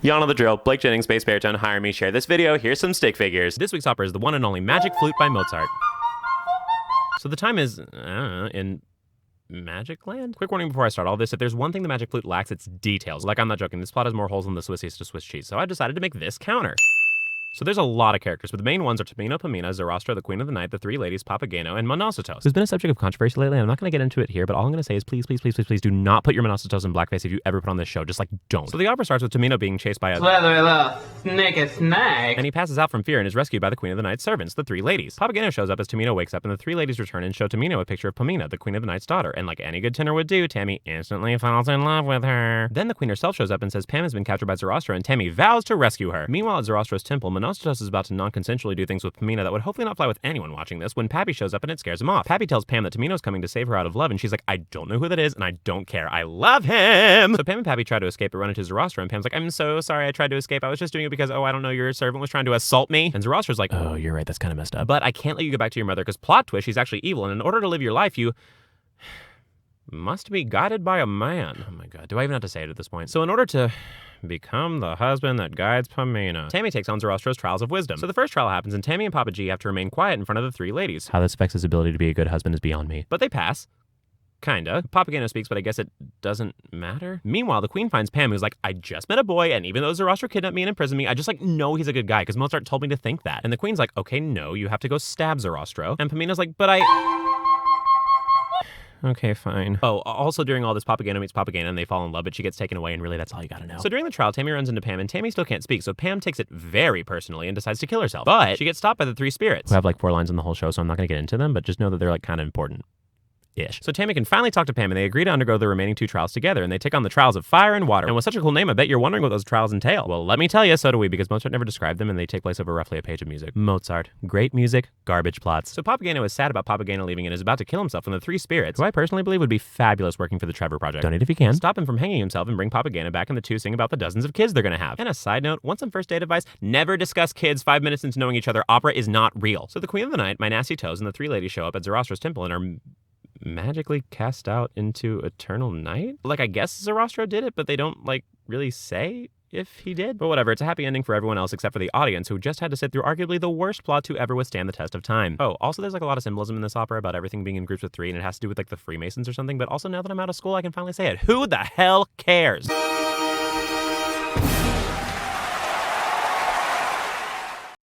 Y'all know the drill. Blake Jennings, bass baritone, hire me, share this video, here's some stick figures. This week's opera is the one and only Magic Flute by Mozart. So the time is, in Magic Land? Quick warning before I start all this, if there's one thing the Magic Flute lacks, it's details. Like, I'm not joking, this plot has more holes than the Swissiest of Swiss cheese, so I decided to make this counter. So there's a lot of characters, but the main ones are Tamino, Pamina, Zoroastro, the Queen of the Night, the Three Ladies, Papageno, and Monostatos, who's been a subject of controversy lately. I'm not going to get into it here, but all I'm going to say is please, please, please, please, please do not put your Monostatos in blackface if you ever put on this show. Just, like, don't. So the opera starts with Tamino being chased by a snake, and he passes out from fear and is rescued by the Queen of the Night's servants, the Three Ladies. Papageno shows up as Tamino wakes up, and the Three Ladies return and show Tamino a picture of Pamina, the Queen of the Night's daughter, and like any good tenor would do, Tammy instantly falls in love with her. Then the Queen herself shows up and says Pam has been captured by Zoroastro, and Tammy vows to rescue her. Meanwhile, at Zoroastro's temple, Monostatos is about to non-consensually do things with Pamina that would hopefully not fly with anyone watching this when Pappy shows up and it scares him off. Pappy tells Pam that Tamino's coming to save her out of love, and she's like, I don't know who that is, and I don't care. I love him! So Pam and Pappy try to escape but run into Zoroastro, and Pam's like, I'm so sorry I tried to escape. I was just doing it because, oh, I don't know, your servant was trying to assault me. And Zoroastro's like, oh, you're right, that's kind of messed up. But I can't let you get back to your mother because plot twist, she's actually evil, and in order to live your life, you must be guided by a man. Oh my god, do I even have to say it at this point? So in order to become the husband that guides Pamina, Tammy takes on Zoroastro's trials of wisdom. So the first trial happens, and Tammy and Papa G have to remain quiet in front of the Three Ladies. How this affects his ability to be a good husband is beyond me. But they pass. Kinda. Papageno speaks, but I guess it doesn't matter. Meanwhile, the Queen finds Pam, who's like, I just met a boy, and even though Zoroastro kidnapped me and imprisoned me, I just, like, know he's a good guy, because Mozart told me to think that. And the Queen's like, okay, no, you have to go stab Zoroastro. And Pamina's like, but okay, fine. Oh, also during all this, Papageno meets Papagena and they fall in love, but she gets taken away, and really that's all you gotta know. So during the trial, Tammy runs into Pam, and Tammy still can't speak, so Pam takes it very personally and decides to kill herself. But she gets stopped by the Three Spirits, who have like 4 lines in the whole show, so I'm not gonna get into them, but just know that they're like kind of important. So Tammy can finally talk to Pam, and they agree to undergo the remaining 2 trials together, and they take on the trials of fire and water. And with such a cool name, I bet you're wondering what those trials entail. Well, let me tell you, so do we, because Mozart never described them, and they take place over roughly a page of music. Mozart. Great music, garbage plots. So Papageno is sad about Papageno leaving and is about to kill himself when the Three Spirits, who I personally believe would be fabulous working for the Trevor Project, donate if you can, stop him from hanging himself and bring Papageno back, and the two sing about the dozens of kids they're gonna have. And a side note, once on first date advice, never discuss kids 5 minutes into knowing each other. Opera is not real. So the Queen of the Night, my nasty toes, and the Three Ladies show up at Zoroastro's temple and are magically cast out into eternal night? Like, I guess Zoroastro did it, but they don't, like, really say if he did. But whatever, it's a happy ending for everyone else except for the audience, who just had to sit through arguably the worst plot to ever withstand the test of time. Oh, also there's like a lot of symbolism in this opera about everything being in groups of 3, and it has to do with like the Freemasons or something, but also now that I'm out of school, I can finally say it. Who the hell cares?